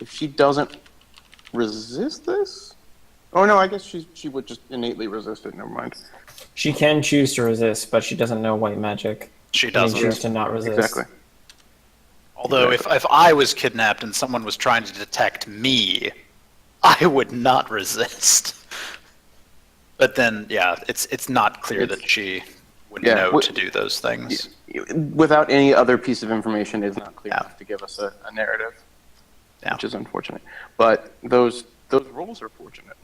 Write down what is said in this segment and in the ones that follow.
if she doesn't resist this? Oh no, I guess she would just innately resist it. Never mind. She can choose to resist, but she doesn't know white magic. She She can doesn't. choose to not resist. Exactly. Although if I was kidnapped and someone was trying to detect me, I would not resist. But then, yeah, it's not clear that she would know to do those things. Without any other piece of information, it's not clear enough to give us a narrative, which is unfortunate. But those rolls are fortunate.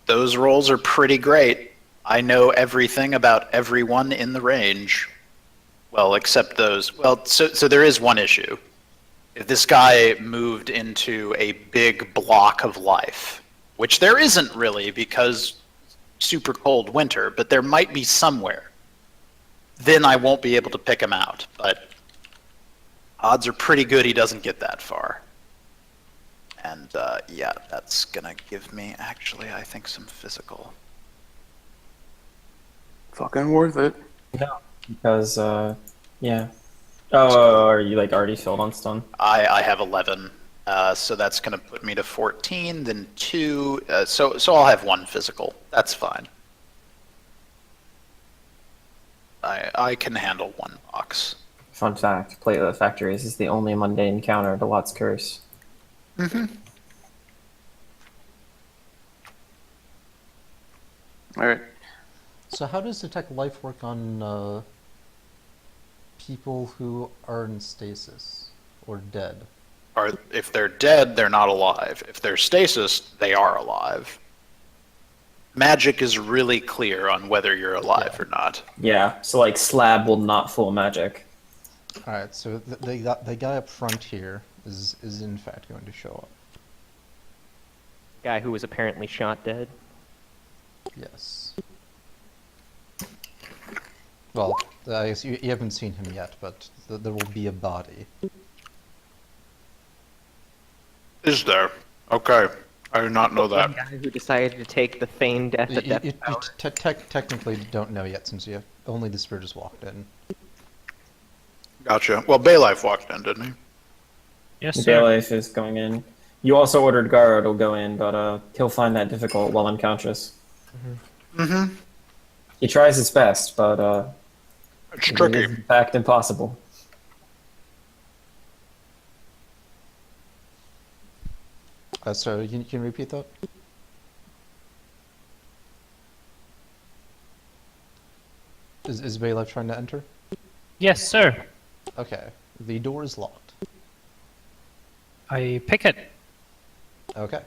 Those rolls are pretty great. I know everything about everyone in the range. Well, except those. Well, so there is one issue. If this guy moved into a big block of life, which there isn't really because super cold winter, but there might be somewhere, then I won't be able to pick him out. But odds are pretty good he doesn't get that far. And yeah, that's gonna give me, actually, I think some physical. Fucking worth it. No, because yeah. Oh, are you like already filled on stun? I have 11, so that's gonna put me to 14, then 2. So I'll have 1 physical. That's fine. I can handle 1 box. Fun fact: Platelet Factories is the only mundane counter to Lott's Curse. Mm-hmm. All right. So how does Detect Life work on people who are in stasis or dead? Or if they're dead, they're not alive. If they're stasis, they are alive. Magic is really clear on whether you're alive or not. Yeah, so like Slab will not full magic. All right, so the guy up front here is in fact going to show up. Guy who was apparently shot dead. Yes. Well, I guess you haven't seen him yet, but there will be a body. Is there? Okay. I did not know that. The guy who decided to take the feigned death at death You power. technically don't know yet, since only the spirit has walked in. Gotcha. Well, Baylife walked in, didn't he? Yes, sir. Baylife is going in. You also ordered Garo to go in, but he'll find that difficult while unconscious. Mm-hmm. He tries his best, but It's it tricky. is in fact impossible. So you can repeat that? Is Baylife trying to enter? Yes, sir. Okay. The door is locked. I pick it. Okay.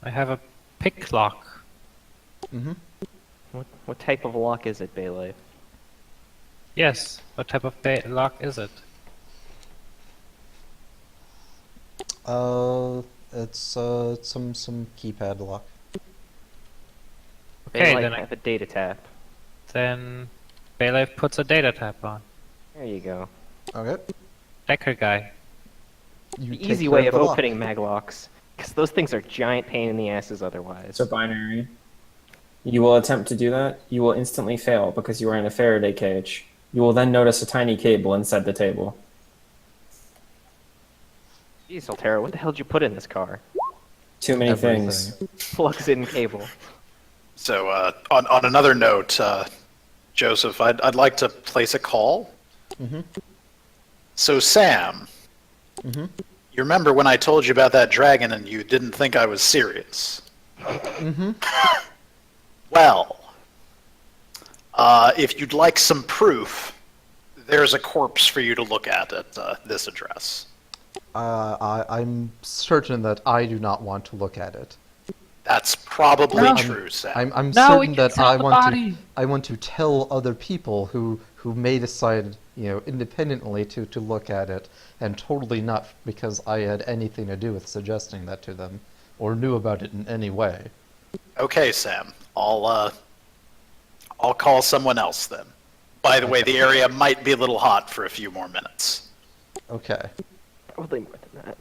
I have a pick lock. Mm-hmm. What type of lock is it, Baylife? Yes. What type of lock is it? It's some keypad lock. Okay, Baylife then have a data tap. Then Baylife puts a data tap on. There you go. Okay. Decker guy. You The take easy care way of the lock. opening maglocks, because those things are giant pain in the asses otherwise. It's a binary. You will attempt to do that. You will instantly fail because you are in a Faraday cage. You will then notice a tiny cable inside the table. Jeez, Altera, what the hell did you put in this car? Too many Everything. things. Plugs in cable. So, on another note, Joseph, I'd like to place a call. Mm-hmm. So, Sam, Mm-hmm. you remember when I told you about that dragon and you didn't think I was serious? Mm-hmm. Well, if you'd like some proof, there's a corpse for you to look at this address. I'm certain that I do not want to look at it. That's probably No. true, Sam. I'm No, we certain can that sell the body. I want to tell other people who may decide, independently to look at it, and totally not because I had anything to do with suggesting that to them, or knew about it in any way. Okay, Sam. I'll call someone else then. By the way, the area might be a little hot for a few more minutes. Okay. Probably more than that.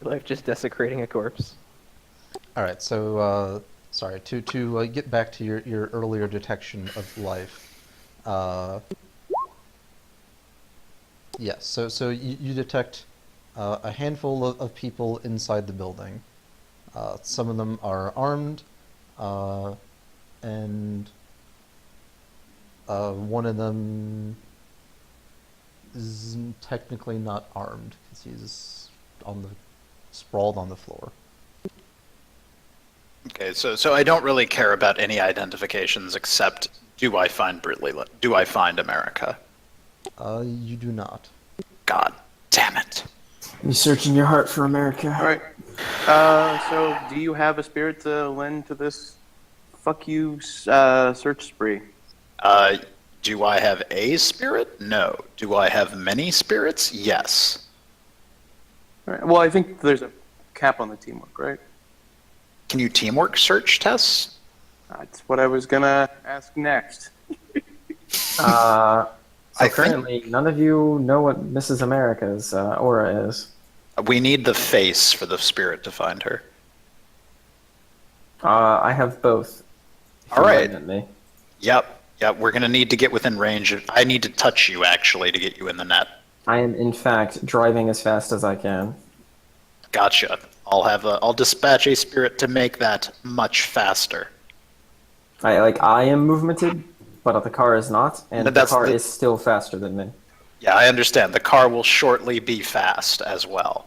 Baylife just desecrating a corpse. All right. So, sorry to get back to your earlier detection of life. Yes. So you detect a handful of people inside the building. Some of them are armed, and one of them is technically not armed because he's sprawled on the floor. Okay, so I don't really care about any identifications except do I find Do I find America? You do not. God damn it. You searching your heart for America. All right. So, do you have a spirit to lend to this fuck you search spree? Do I have a spirit? No. Do I have many spirits? Yes. All right. Well, I think there's a cap on the teamwork, right? Can you teamwork search tests? That's what I was gonna ask next. So I think- currently, none of you know what Mrs. America's aura is. We need the face for the spirit to find her. I have both. if All you right. mind me. Yep, we're gonna need to get within range. I need to touch you, actually, to get you in the net. I am, in fact, driving as fast as I can. Gotcha. I'll dispatch a spirit to make that much faster. I am movemented, but the car is not, and But the that's car the- is still faster than me. Yeah, I understand. The car will shortly be fast as well.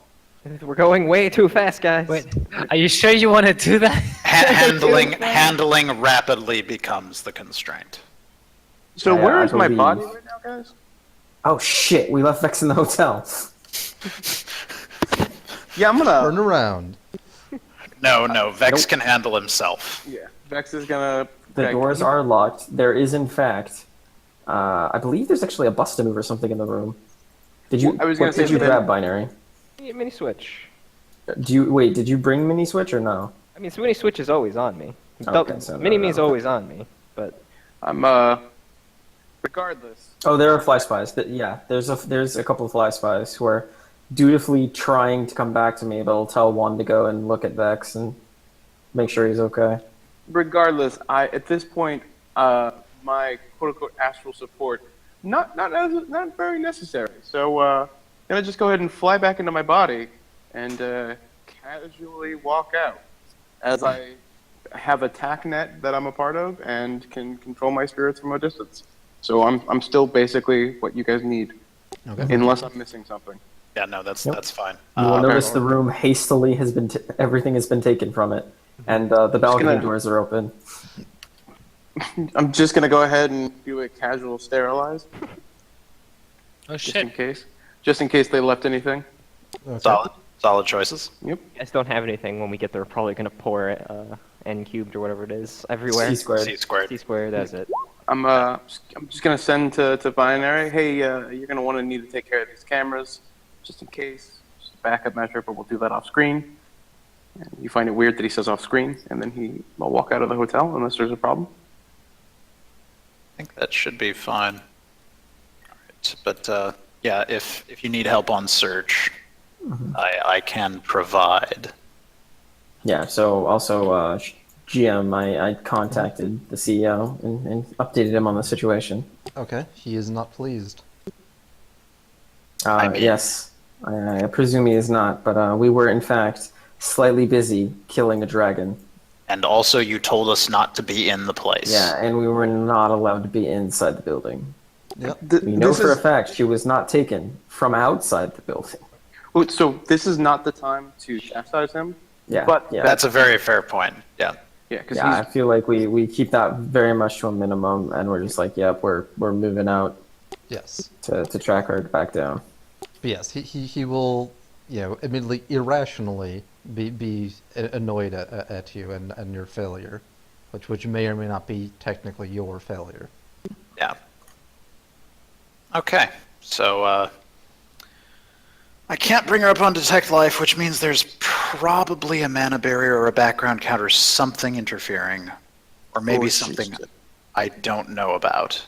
We're going way too fast, guys. Wait, are you sure you want to do that? Handling rapidly becomes the constraint. So, I where is my believe- body right now, guys? Oh shit, we left Vex in the hotel. Yeah, I'm Turn gonna. around. No, Vex Nope. can handle himself. Yeah, Vex is gonna. The doors are locked. There is, in fact, I believe there's actually a bus to move or something in the room. Did you? I was gonna what say did you that- grab, Binary? Yeah, mini switch. Did you bring mini switch or no? I mean, so mini switch is always on me. Okay, so mini no, me is no. always on me, but I'm Regardless. Oh, there are fly spies. Yeah, there's a couple of fly spies who are dutifully trying to come back to me, but I'll tell one to go and look at Vex and make sure he's okay. Regardless, at this point, my quote unquote astral support not very necessary. So gonna just go ahead and fly back into my body and casually walk out as I have a tack net that I'm a part of and can control my spirits from a distance. So I'm still basically what you guys need, Okay. unless I'm missing something. Yeah, no, that's fine. You will notice okay. the room hastily has been everything has been taken from it, and the balcony gonna- doors are open. I'm just gonna go ahead and do a casual sterilize, Oh just in shit. case. Just in case they left anything. Okay. Solid choices. Yep. you guys don't have anything. When we get there, we're probably gonna pour n cubed or whatever it is everywhere. C squared. C squared. C squared. That's it. I'm just gonna send to Binary. Hey, you're gonna want to need to take care of these cameras, just in case. Just a backup measure, but we'll do that off screen. And you find it weird that he says off screen, and then I'll walk out of the hotel unless there's a problem. I think that should be fine. All right. But yeah, if you need help on search, I can provide. Yeah. So also, GM, I contacted the CEO and updated him on the situation. Okay. He is not pleased. I mean- Yes, I presume he is not, but we were in fact slightly busy killing a dragon. And also, you told us not to be in the place. Yeah, and we were not allowed to be inside the building. Yep. We know for a fact she was not taken from outside the building. Oh, so this is not the time to chastise him. Yeah, But yeah. That's a very fair point. Yeah. Yeah, because Yeah, I feel like we keep that very much to a minimum, and we're just like, yep, we're moving out Yes. to track her back down. But yes, he will, admittedly irrationally be annoyed at you and your failure, which may or may not be technically your failure. Yeah. Okay. So I can't bring her up on Detect Life, which means there's probably a mana barrier or a background counter, something interfering, or maybe Oh, something jeez. I don't know about.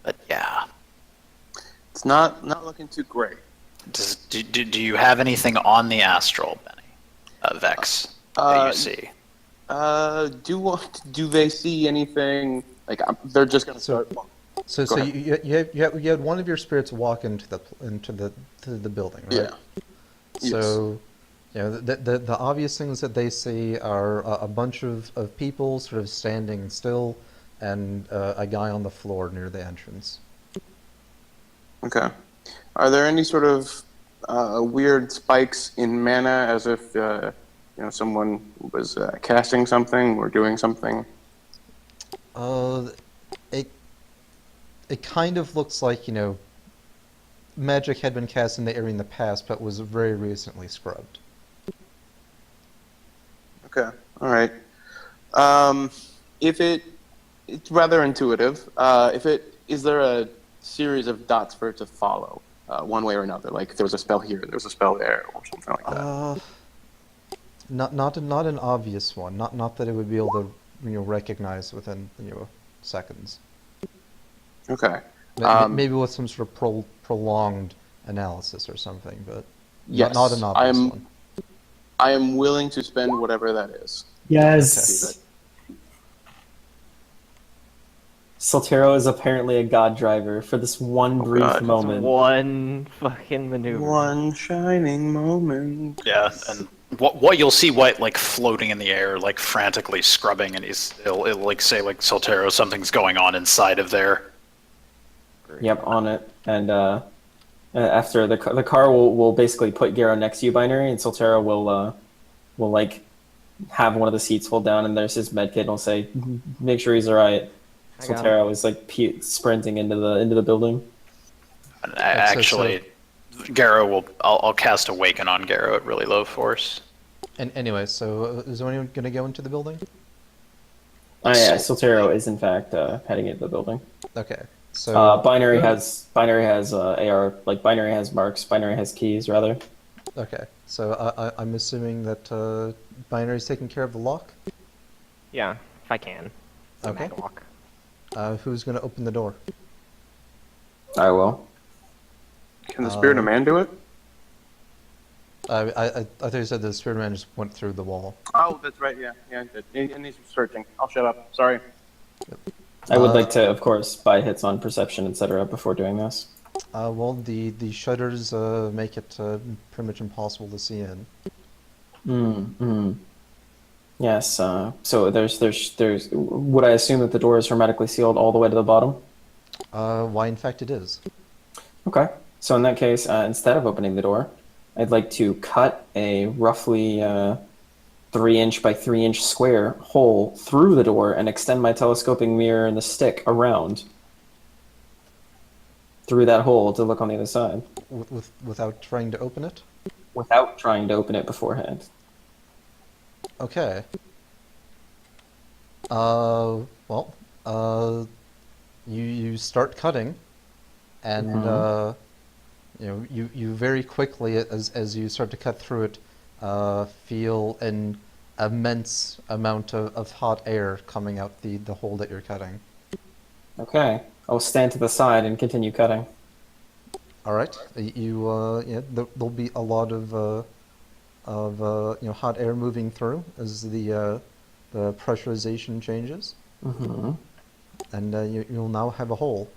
But yeah. it's not looking too great. Do you have anything on the astral, Benny? Vex, that you see? Do they see anything? Like they're just gonna So- start. So, Go so ahead. you had one of your spirits walk into the building, right? Yeah. So, you know, the obvious things that they see are a bunch of people sort of standing still, and a guy on the floor near the entrance. Okay. Are there any sort of weird spikes in mana, as if someone was casting something or doing something? Uh, it it kind of looks like, magic had been cast in the area in the past, but was very recently scrubbed. Okay. All right. Um, if it's rather intuitive. If it is there a series of dots for it to follow, one way or another? Like if there was a spell here, there was a spell there, or something like that. Not an obvious one. Not that it would be able to recognize within seconds. Okay. Maybe with some sort of prolonged analysis or something, but Yes, not an obvious one. I am willing to spend whatever that is. Yes. Soltero is apparently a god driver for this one brief God. It's moment. one fucking maneuver. One shining moment. Yeah, and what you'll see White like floating in the air, like frantically scrubbing, and it'll like say like Soltero, something's going on inside of there. Yep, on it. And after the car will basically put Garo next to you, Binary, and Soltero will like have one of the seats fold down, and there's his medkit, and will say, make sure he's alright. I got Soltero is like sprinting into the building. And actually, Garo will. I'll cast Awaken on Garo at really low force. And anyway, so is anyone going to go into the building? Oh yeah, Soltero is in fact heading into the building. Okay. So Binary has AR, like Binary has marks, Binary has keys rather. okay. So I'm assuming that Binary's taking care of the lock. Yeah, if I can. It's a Okay. mad walk. Who's going to open the door? I will. Can the spirit of man do it? I thought you said the spirit man just went through the wall. Oh, that's right. Yeah, it did. It needs searching. I'll shut up. Sorry. I would like to, of course, buy hits on perception, etc. before doing this. Well, the shutters make it pretty much impossible to see in. Yes. So there's. Would I assume that the door is hermetically sealed all the way to the bottom? Why, in fact, it is. Okay. So in that case, instead of opening the door, I'd like to cut a roughly 3-inch by 3-inch square hole through the door and extend my telescoping mirror and the stick around through that hole to look on the other side Without trying to open it? without trying to open it beforehand. Okay. Well, you start cutting, and you very quickly, as you start to cut through it, feel an immense amount of hot air coming out the hole that you're cutting. Okay. I'll stand to the side and continue cutting. All right. There'll be a lot of hot air moving through as the pressurization changes, and you'll now have a hole.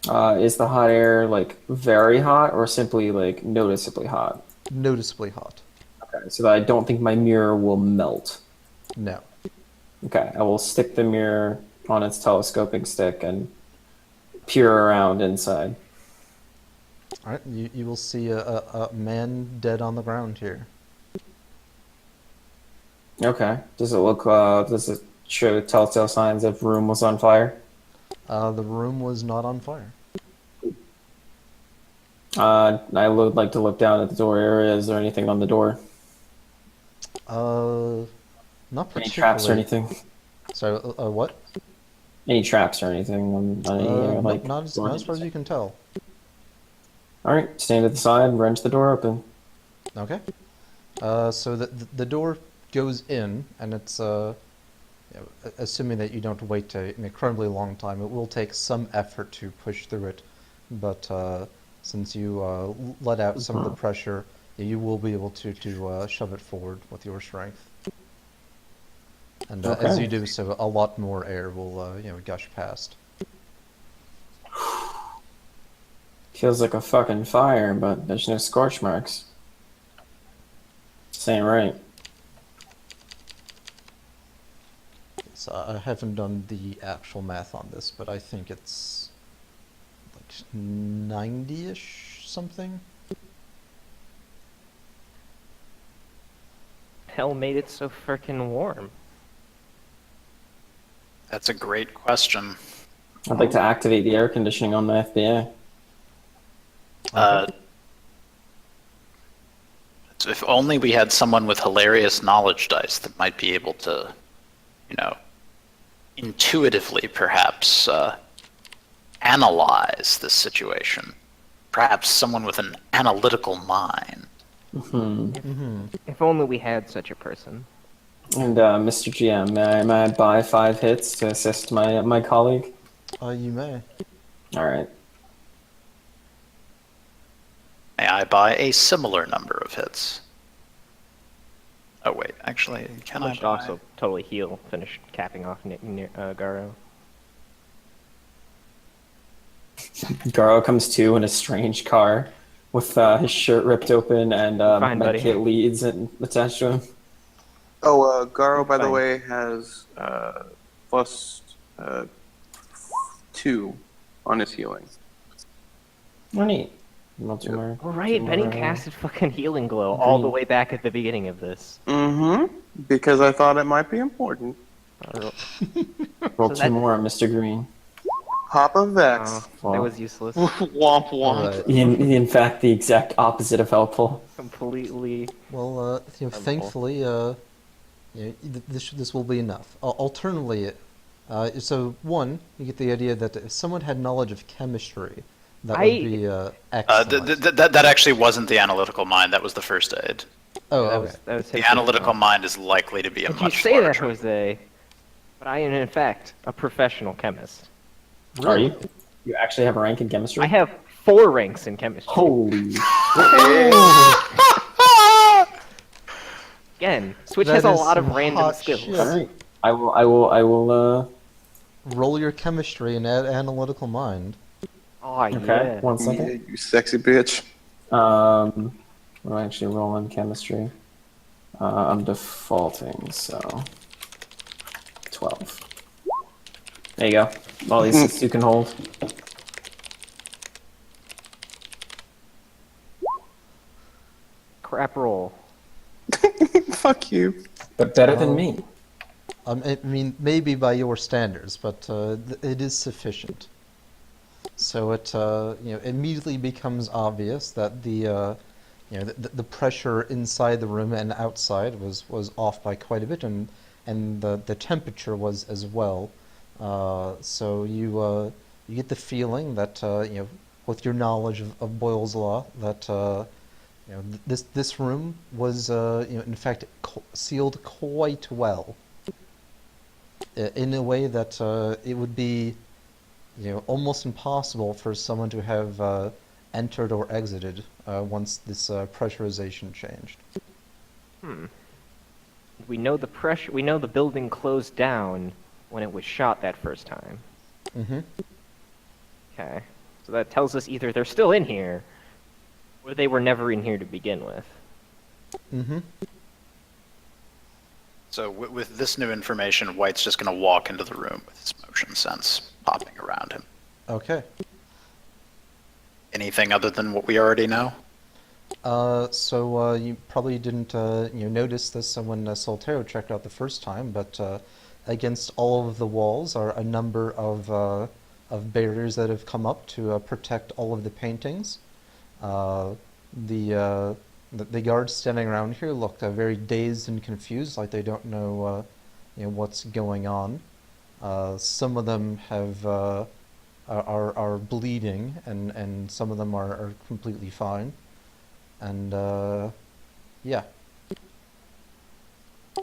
Is the hot air like very hot or simply like noticeably hot? Noticeably hot. Okay, so that I don't think my mirror will melt. No. Okay, I will stick the mirror on its telescoping stick and peer around inside. All right. You will see a man dead on the ground here. Okay. Does it look? Does it show telltale signs of room was on fire? The room was not on fire. I would like to look down at the door area. Is there anything on the door? Not particularly. Any traps or anything? So, what? Any traps or anything on any like? Not as far as you can tell. All right, stand at the side, wrench the door open. Okay. So the door goes in, and it's assuming that you don't wait an incredibly long time. It will take some effort to push through it, but since you let out some of the pressure, you will be able to shove it forward with your strength. And as Okay. you do so, a lot more air will, gush past. Feels like a fucking fire, but there's no scorch marks. This ain't right. So I haven't done the actual math on this, but I think it's like 90-ish something. Hell made it so frickin' warm. That's a great question. I'd like to activate the air conditioning on the FBA. So if only we had someone with hilarious knowledge dice that might be able to, intuitively perhaps analyze this situation. Perhaps someone with an analytical mind. If only we had such a person. And Mr. GM, may I buy 5 hits to assist my colleague? You may. All right. May I buy a similar number of hits? Oh wait, actually, can I Should buy... also totally heal, finish capping off Garo. Garo comes to in a strange car with his shirt ripped open and Fine, buddy. medkit leads attached to him. Oh, Garo, by the Fine. way, has plus 2 on his healing. Oh, neat. Multimer. All right, Benny casted fucking healing glow all the way back at the beginning of this. Mm-hmm. Because I thought it might be important. Roll So 2 that- more, Mr. Green. Papa Vex. Oh, that was useless. Womp womp. Right. In fact, the exact opposite of helpful. Completely. Well, thankfully, this will be enough. Alternatively, so one, you get the idea that if someone had knowledge of chemistry, that would be excellent. That actually wasn't the analytical mind, that was the first aid. Oh, that okay. was The analytical mind is likely to be a You much say that, larger... Jose, but I am in fact a professional chemist. Are you? You actually have a rank in chemistry? I have 4 ranks in chemistry. Holy. Again, Switch That has a is lot of some random hot skills. shit. All right. I will. Roll your chemistry and add analytical mind. Oh, Okay. yeah. 1 Yeah, second. you sexy bitch. What do I actually roll in chemistry? I'm defaulting, so 12. There you go. All these hits you can hold. Crap roll. Fuck you. But better than me. I mean, maybe by your standards, but it is sufficient. So it immediately becomes obvious that the pressure inside the room and outside was off by quite a bit, and the temperature was as well. So you get the feeling that with your knowledge of Boyle's law that this room was in fact sealed quite well, in a way that it would be almost impossible for someone to have entered or exited once this pressurization changed. We know the pressure. We know the building closed down when it was shot that first time. Mm-hmm. Okay, so that tells us either they're still in here, or they were never in here to begin with. Mm-hmm. So with this new information, White's just going to walk into the room with his motion sense popping around him. Okay. Anything other than what we already know? So you probably didn't notice this when Soltero checked out the first time, but against all of the walls are a number of barriers that have come up to protect all of the paintings. The guards standing around here look very dazed and confused, like they don't know what's going on. Some of them are bleeding, and some of them are completely fine. And yeah.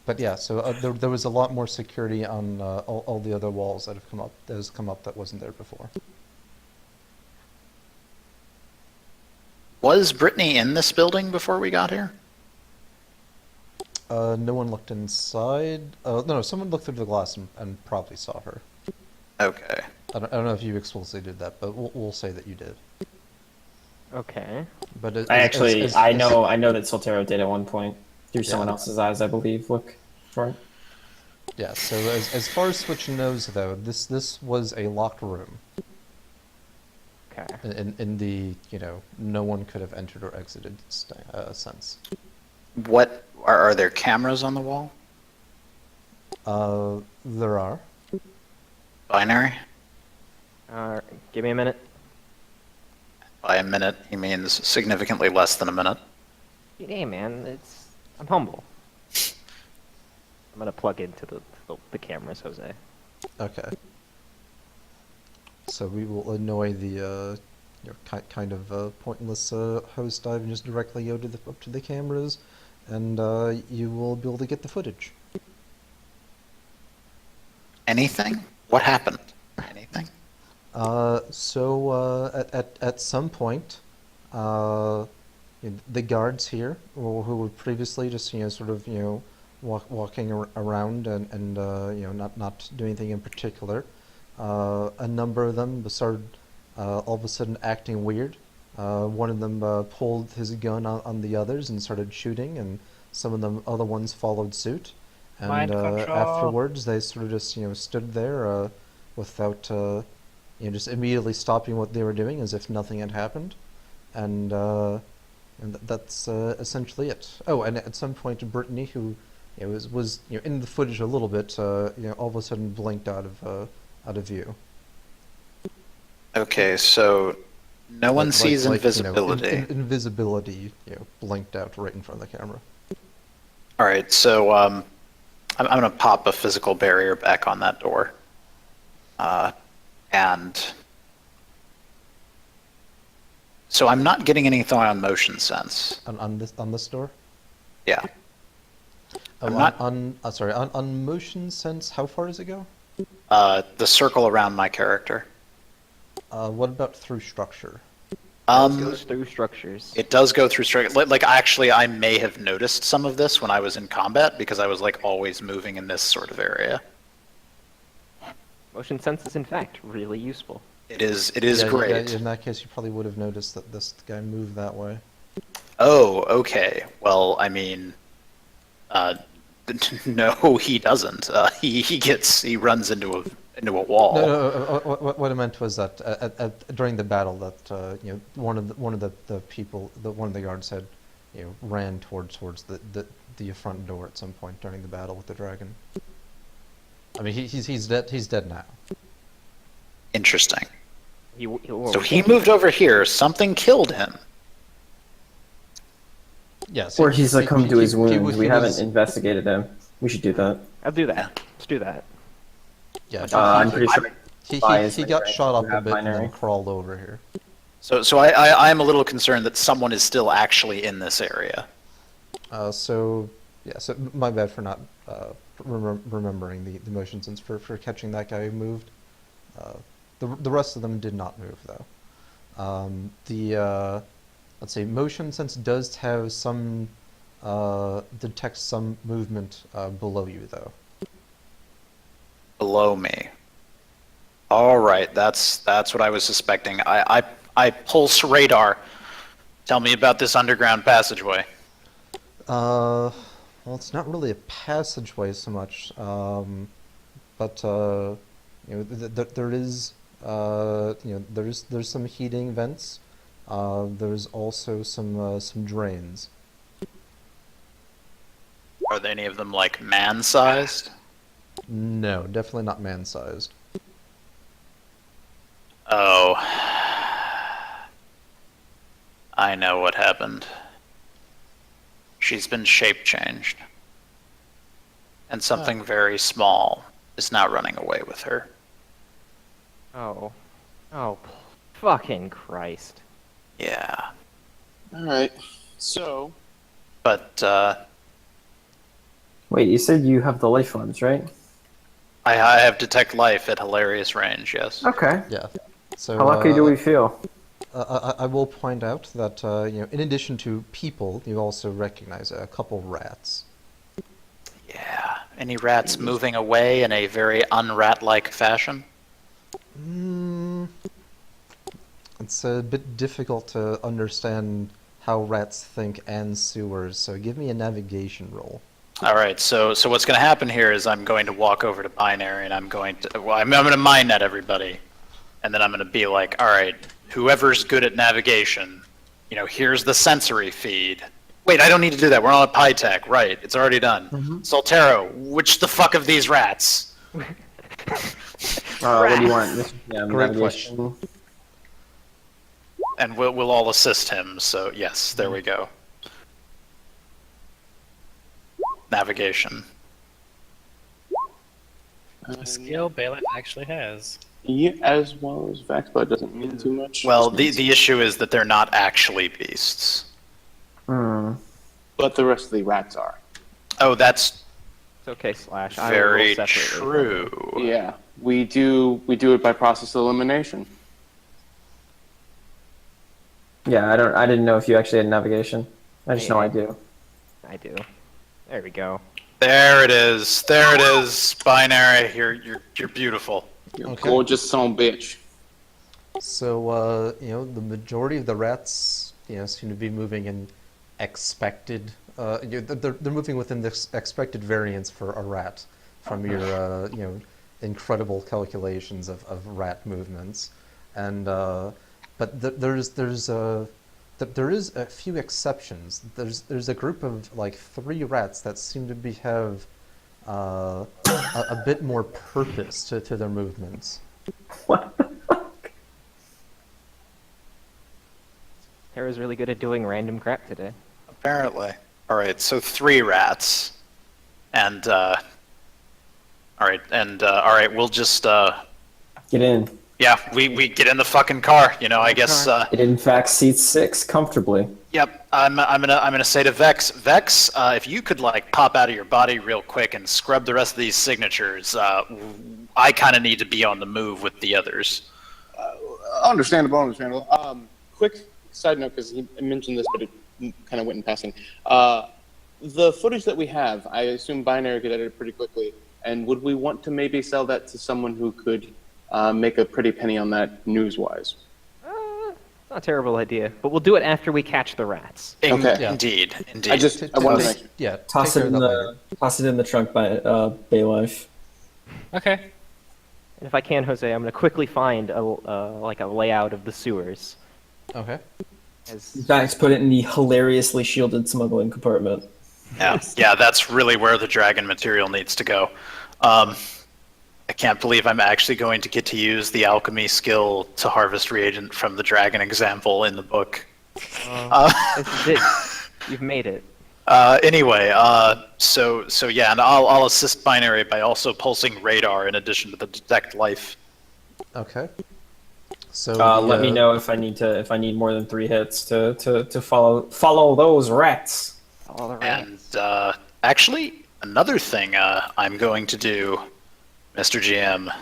But yeah, so there was a lot more security on all the other walls that has come up that wasn't there before. Was Brittany in this building before we got here? No one looked inside. No, someone looked through the glass and probably saw her. Okay. I don't know if you explicitly did that, but we'll say that you did. Okay. But I know that Soltero did at one point through someone Yeah. else's eyes, I believe. Look for it. Yeah. So as far as Switch knows, though, this was a locked room. Okay. In the no one could have entered or exited sense. What are there cameras on the wall? There are. Binary? Give me a minute. By a minute, he means significantly less than a minute. Hey, man, I'm humble. I'm gonna plug into the cameras, Jose. Okay. So we will annoy the kind of pointless host dive and just directly go up to the cameras, and you will be able to get the footage. Anything? What happened? Anything? At some point, the guards here, who were previously just sort of walking around and not doing anything in particular, a number of them started all of a sudden acting weird. One of them pulled his gun on the others and started shooting, and some of the other ones followed suit. And Mind control. afterwards, they sort of just stood there without just immediately stopping what they were doing as if nothing had happened, and that's essentially it. Oh, and at some point, Brittany, who was in the footage a little bit, all of a sudden blinked out of view. Okay, so no one sees invisibility. Invisibility, blinked out right in front of the camera. All right, so I'm going to pop a physical barrier back on that door. And so I'm not getting anything on motion sense. On this door. Yeah. Oh, I'm not- on motion sense. How far does it go? The circle around my character. What about through structure? Goes through structures. It does go through structure. Like actually, I may have noticed some of this when I was in combat because I was like always moving in this sort of area. Motion sense is in fact really useful. It is great. In that case, you probably would have noticed that this guy moved that way. Oh, okay. Well, I mean, no, he doesn't. He runs into a wall. No, what I meant was that during the battle, that one of the people, one of the guards had ran towards the front door at some point during the battle with the dragon. I mean, he's dead. He's dead now. Interesting. So So he moved over here. Something killed him. Yes. Or he's succumbed to his wounds. We haven't was- investigated him. We should do that. I'll do that. Let's do that. Yeah. I'm pretty sure. He Spies, got right? shot up We a have bit and binary. then crawled over here. So I am a little concerned that someone is still actually in this area. So my bad for not remembering the motion sense for catching that guy who moved. The rest of them did not move though. Let's see, motion sense does have some detects some movement below you though. Below me. All right, that's what I was suspecting. I pulse radar. Tell me about this underground passageway. Well, it's not really a passageway so much, but there is there's some heating vents. There's also some drains. Are there any of them like man-sized? No, definitely not man-sized. Oh. I know what happened. She's been shape-changed. And something very small is now running away with her. Oh, fucking Christ! Yeah. All right. So, But Wait, you said you have the life forms, right? I have detect life at hilarious range, yes. Okay. Yeah. So How lucky do we feel? I will point out that in addition to people, you also recognize a couple rats. Any rats moving away in a very unrat-like fashion? It's a bit difficult to understand how rats think and sewers, so give me a navigation roll. All right, so what's going to happen here is I'm going to walk over to Binary and I'm going to mine net everybody, and then I'm going to be like, all right, whoever's good at navigation, here's the sensory feed. Wait, I don't need to do that. We're on a PyTech, right? It's already done. Soltero, which the fuck of these rats? What do you want? Yeah, Great navigation. And we'll all assist him. So yes, there we go. Navigation. A skill Bailiff actually has. Yeah, as well as Vex, but it doesn't mean too much. Well, Just means- the issue is that they're not actually beasts. But the rest of the rats are. Oh, that's It's okay, Slash. I will roll very separately. true. Yeah, we do it by process of elimination. Yeah, I didn't know if you actually had navigation. I just know I do. I do. There we go. There it is. There it is. Binary. You're beautiful. You Okay. gorgeous son of a bitch. So, the majority of the rats, seem to be moving in expected. They're moving within the expected variance for a rat from your, incredible calculations of rat movements, and but there is a few exceptions. There's a group of like 3 rats that seem to have a bit more purpose to their movements. What the fuck? Tara's really good at doing random crap today. Apparently. All right. So 3 rats, and all right. We'll just Get in. yeah. We get in the fucking car. I guess. It in fact seats 6 comfortably. Yep. I'm gonna say to Vex. Vex, if you could pop out of your body real quick and scrub the rest of these signatures. I kind of need to be on the move with the others. Understandable. Quick side note, because he mentioned this, but it kind of went in passing. The footage that we have, I assume Binary could edit it pretty quickly. And would we want to maybe sell that to someone who could make a pretty penny on that news-wise? It's not a terrible idea, but we'll do it after we catch the rats. Okay. Yeah. Indeed. I wanted to make sure. Yeah, Toss take it care in of that later. toss it in the trunk by Baylife. Okay. And if I can, Jose, I'm going to quickly find a layout of the sewers. Okay. As Dax put it in the hilariously shielded smuggling compartment. Yeah. That's really where the dragon material needs to go. I can't believe I'm actually going to get to use the alchemy skill to harvest reagent from the dragon example in the book. this is it. You've made it. Anyway, so yeah, and I'll assist Binary by also pulsing radar in addition to the detect life. Okay. So Let me know if I need more than 3 hits to follow those rats. All the rats. And actually, another thing I'm going to do, Mr. GM,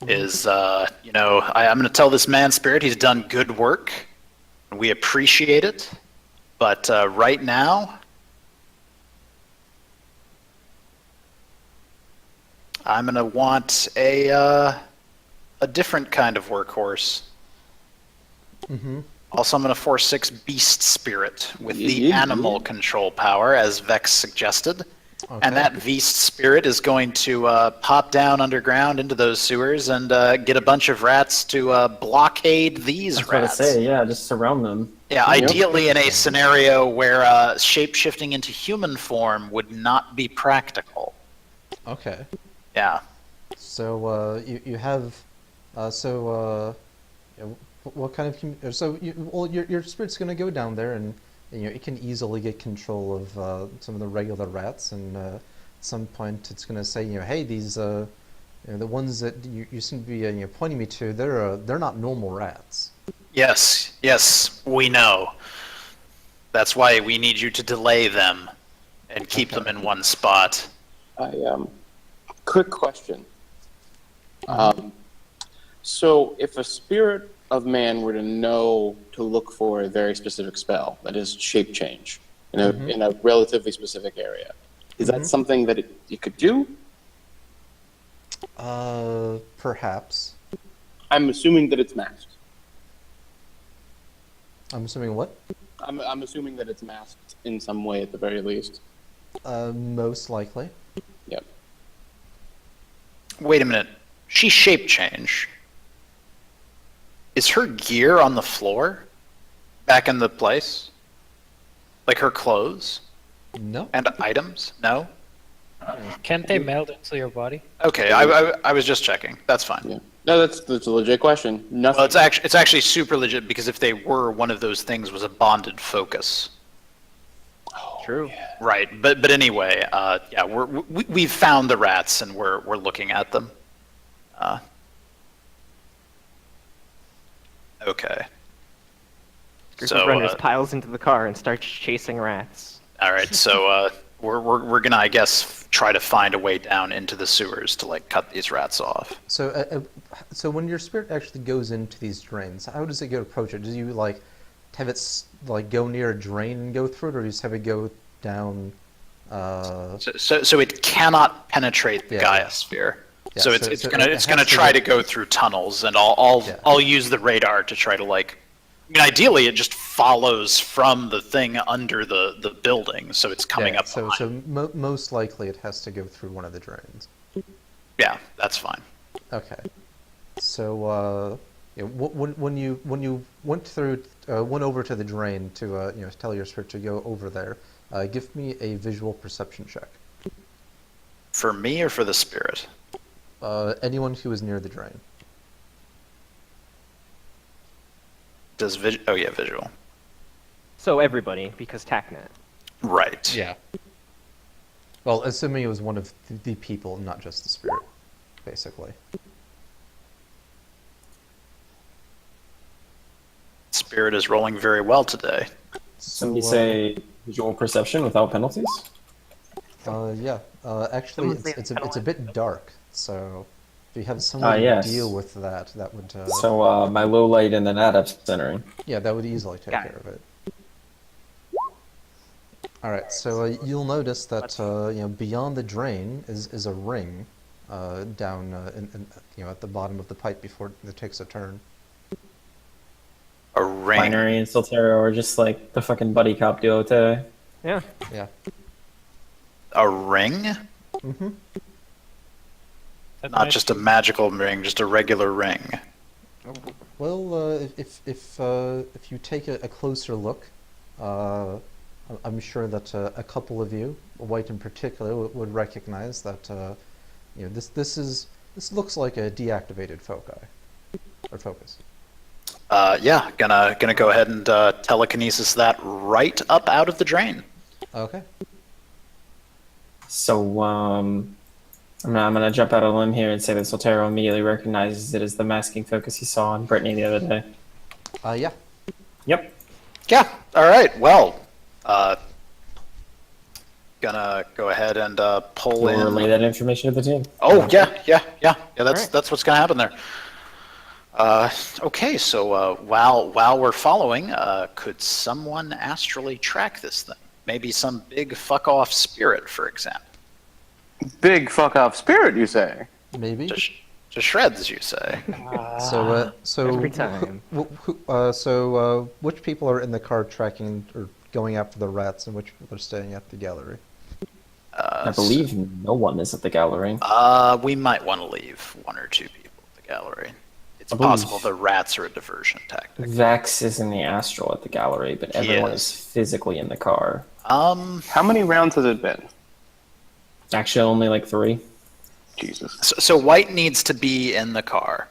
is I'm going to tell this man spirit he's done good work. We appreciate it, but right now, I'm going to want a different kind of workhorse. Mm-hmm. Also, I'm going to force 6 Beast Spirit with the Yeah. animal control power, as Vex suggested. Okay. And that Beast Spirit is going to pop down underground into those sewers and get a bunch of rats to blockade these That's what I rats. say. Yeah, just surround them. Yeah, ideally in a scenario where shape-shifting into human form would not be practical. Okay. Yeah. So you have what kind of your spirit's going to go down there, and it can easily get control of some of the regular rats, and at some point it's going to say, hey, these the ones that you seem to be pointing me to, they're not normal rats. Yes, we know. That's why we need you to delay them and keep them in one spot. Quick question. So if a spirit of man were to know to look for a very specific spell, that is shape change, in a relatively specific area, Is that something that it could do? Perhaps. I'm assuming that it's masked. I'm assuming what? I'm assuming that it's masked in some way at the very least. Most likely. Yep. Wait a minute. She shape change. Is her gear on the floor? Back in the place? Like her clothes? No. And items? No? Can't they meld into your body? Okay, I was just checking. That's fine. Yeah. No, that's a legit question. Nothing. Well, it's actually super legit because if they were, one of those things was a bonded focus. True. Right, but anyway, yeah, we've found the rats and we're looking at them. Okay. Group So, of runners piles into the car and starts chasing rats. all right, so we're gonna, I guess, try to find a way down into the sewers to like cut these rats off. So when your spirit actually goes into these drains, how does it go approach it? Do you like have it like go near a drain and go through it, or do you just have it go down? So it cannot penetrate the Yeah. Gaia sphere. Yeah, So so- it's so gonna it it's has gonna to try go- to go through tunnels, and I'll use the radar to try to like. I mean, ideally, it just follows from the thing under the building, so it's coming Yeah, up. so behind. most likely it has to go through one of the drains. Yeah, that's fine. Okay. So yeah, when you went over to the drain to tell your spirit to go over there, give me a visual perception check. For me or for the spirit? Anyone who is near the drain. Oh yeah, visual. So everybody, because TACnet. Right. Yeah. Well, assuming it was one of the people, not just the spirit, basically. Spirit is rolling very well today. Somebody So, say visual perception without penalties? Yeah. Actually, Someone say it's the a bit dark, so if you have someone yes. to deal with that would So my low light and then adept centering. yeah, that would easily take Got care of it. All right, so you'll notice that beyond the drain is a ring down at the bottom of the pipe before it takes a turn. A ring. Binary and Soltero are just like the fucking buddy cop duo today. Yeah. Yeah. A ring? Mm-hmm. That Not might just a magical ring, just a regular ring. Well, if you take a closer look, I'm sure that a couple of you, White in particular, would recognize that this looks like a deactivated foci or focus. Yeah, gonna go ahead and telekinesis that right up out of the drain. Okay. So I'm gonna jump out on a limb here and say that Soltero immediately recognizes it as the masking focus he saw on Brittany the other day. Yeah. Yep. Yeah. All right. Well, gonna go ahead and pull We'll in. relay that information to the team. Oh yeah. That's Alright. that's what's gonna happen there. Okay, so while we're following, could someone astrally track this thing? Maybe some big fuck off spirit, for example. Big fuck off spirit, you say? Maybe. To shreds, you say? So Every time. Which people are in the car tracking or going after the rats, and which people are staying at the gallery? I believe no one is at the gallery. We might want to leave one or two people at the gallery. It's I believe- possible the rats are a diversion tactic. Vex is in the astral at the gallery, but He everyone is. is physically in the car. How many rounds has it been? Actually, only like 3. Jesus. So White needs to be in the car.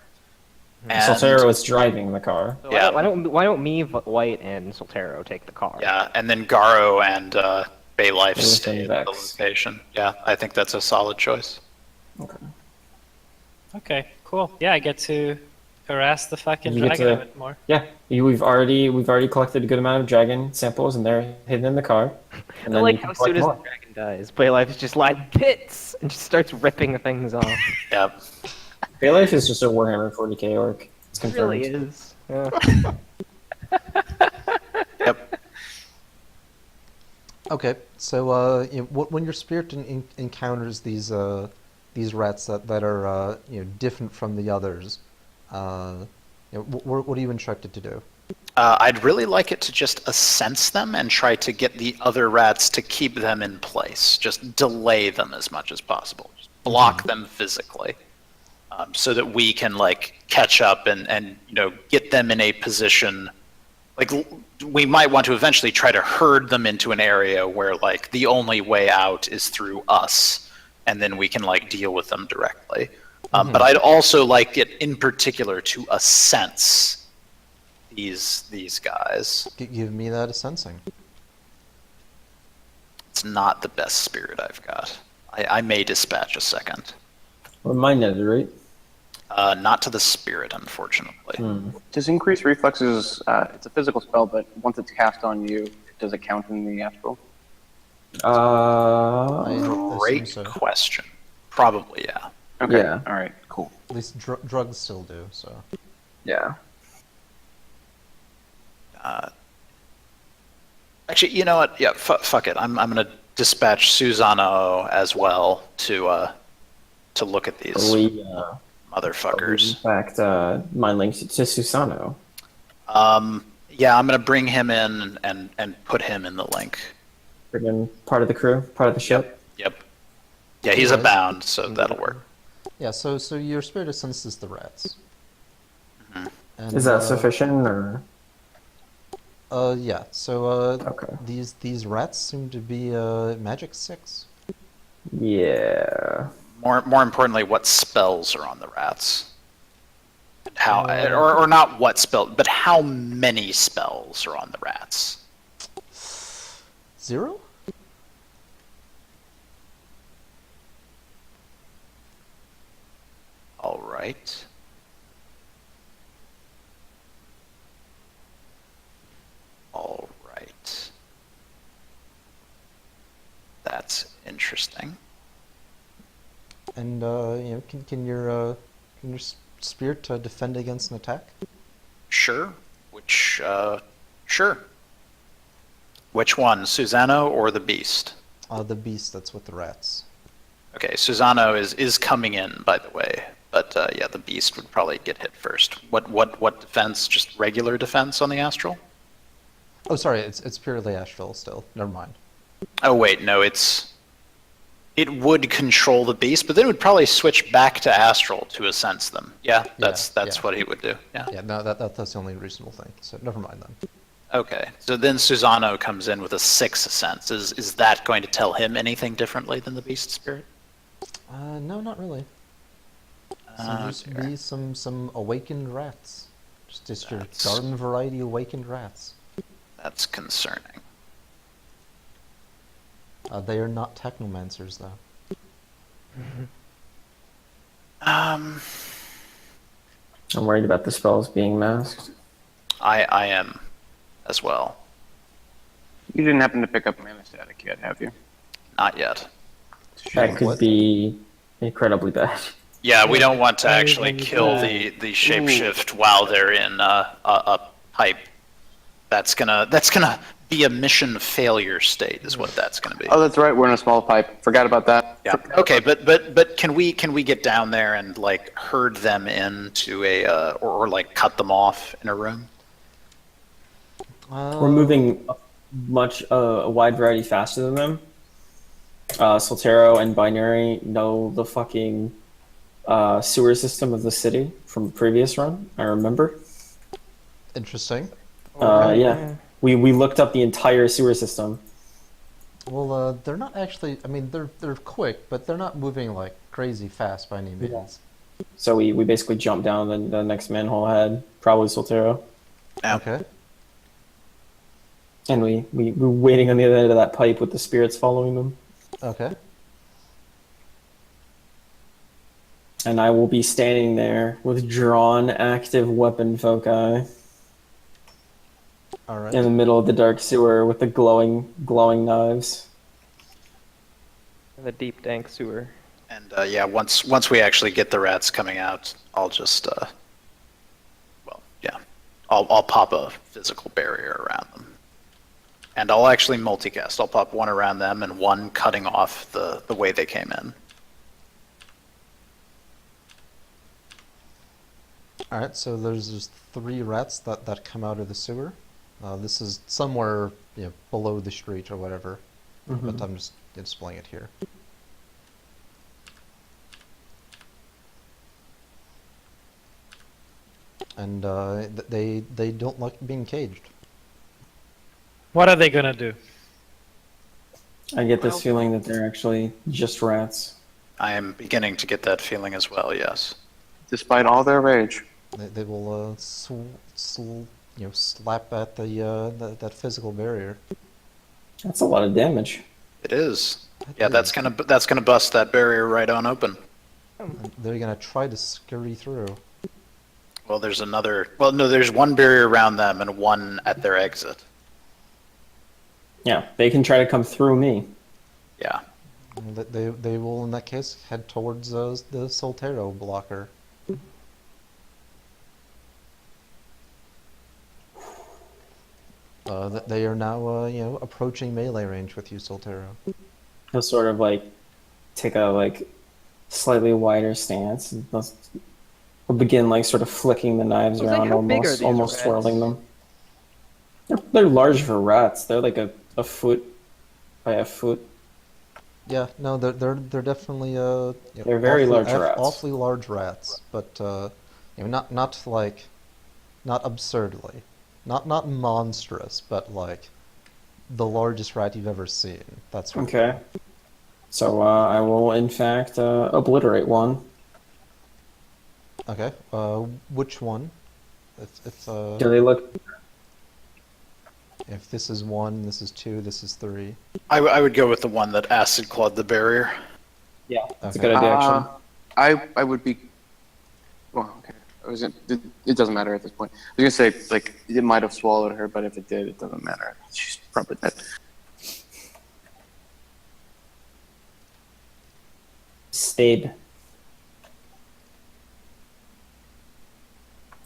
And, Soltero is driving the car. So Yeah. why don't me, White, and Soltero take the car? yeah, and then Garo and Baylife Baylife stay and at the Vex. location. Yeah, I think that's a solid choice. Okay. Okay, cool. Yeah, I get to harass the fucking You get dragon a to- bit more. Yeah, we've already collected a good amount of dragon samples, and they're hidden in the car. And I then like you can how collect soon as the more. dragon dies, Baylife is just like pits and just starts ripping things off. Yep. Baylife is just a Warhammer 40k orc. It's It confirmed. really is. Yeah. Yep. Okay, so when your spirit encounters these rats that are different from the others, what are you instructed to do? I'd really like it to just sense them and try to get the other rats to keep them in place. Just delay them as much as possible. Just block them physically, so that we can like catch up and get them in a position. Like we might want to eventually try to herd them into an area where like the only way out is through us, and then we can like deal with them directly. But I'd also like it in particular to sense these guys. Give me that sensing. It's not the best spirit I've got. I may dispatch a second. Or mine netherite. Not to the spirit, unfortunately. Does increase reflexes? It's a physical spell, but once it's cast on you, does it count in the astral? I assume Great so. question. Probably, yeah. Okay. Yeah. All right. Cool. At least drugs still do. So. Yeah. Actually, you know what? Yeah, fuck it. I'm gonna dispatch Susano as well to look at these We, motherfuckers. in fact, mind links to Susano. Yeah, I'm gonna bring him in and put him in the link. Bring him part of the crew, part of the ship. Yep. Yeah, he's a Alright. bound, so that'll work. Yeah. So your spirit senses the rats. And, Is that sufficient, or? Yeah. So Okay. these rats seem to be magic 6. Yeah. More importantly, what spells are on the rats? How, or not what spell, but how many spells are on the rats? 0? All right. All right. That's interesting. And can your spirit defend against an attack? Sure. Sure. Which one, Susano or the Beast? The beast that's with the rats. Okay, Susano is coming in, by the way, but yeah, the Beast would probably get hit first. What defense? Just regular defense on the Astral? Oh, sorry, it's purely astral still. Never mind. Oh wait, no, it would control the Beast, but then it would probably switch back to Astral to sense them. Yeah, that's yeah. what he would do. Yeah. Yeah, no, that's the only reasonable thing. So never mind then. Okay, so then Susano comes in with a 6 sense. Is that going to tell him anything differently than the Beast Spirit? No, not really. Oh, Seems to dear. be some awakened rats. Just your That's- garden variety awakened rats. That's concerning. They are not technomancers though. Um, I'm worried about the spells being masked. I am as well. You didn't happen to pick up mana static yet, have you? Not yet. That could What? be incredibly bad. Yeah, we don't want to Very, actually very kill bad. the shapeshift while they're in a pipe. That's gonna be a mission failure state, is what that's gonna be. Oh, that's right. We're in a small pipe. Forgot about that. Yeah. Okay, but can we get down there and like herd them into a or like cut them off in a room? We're moving a wide variety faster than them. Soltero and Binary know the fucking sewer system of the city from the previous run. I remember. Interesting. Yeah, we looked up the entire sewer system. Well, they're not actually. I mean, they're quick, but they're not moving like crazy fast by any means. So we basically jumped down the next manhole ahead, probably Soltero. Yeah. Okay. And we were waiting on the other end of that pipe with the spirits following them. Okay. And I will be standing there with drawn active weapon foci All right. in the middle of the dark sewer with the glowing knives. The deep dank sewer. And yeah, once we actually get the rats coming out, I'll just well, yeah, I'll pop a physical barrier around them. And I'll actually multicast. I'll pop one around them and one cutting off the way they came in. Alright, so there's just 3 rats that come out of the sewer. This is somewhere below the street or whatever, but I'm just displaying it here. And they don't like being caged. What are they gonna do? I get this feeling that they're actually just rats. I am beginning to get that feeling as well, yes. Despite all their rage. They will slap at that physical barrier. That's a lot of damage. It is. Yeah, that's gonna bust that barrier right on open. And they're gonna try to scurry through. Well, there's another. Well, no, there's one barrier around them and one at their exit. Yeah, they can try to come through me. Yeah. And they will, in that case, head towards the Soltero blocker. They are now, approaching melee range with you, Soltero. He'll sort of like take a slightly wider stance. And he'll begin sort of flicking the knives I was like, around, how big are almost these swirling rats? them. They're large for rats. They're like a foot by a foot. Yeah, no, they're definitely They're very large rats. awfully large rats, but not not absurdly, not monstrous, but like the largest rat you've ever seen. That's what. Okay. So I will in fact obliterate one. Okay. Which one? If Do they look? if this is 1, this is 2, this is 3. I would go with the one that acid clawed the barrier. Yeah, that's Okay. a good idea actually. I would be. Well, okay. It doesn't matter at this point. I was gonna say it might have swallowed her, but if it did, it doesn't matter. She's probably dead. Stabe.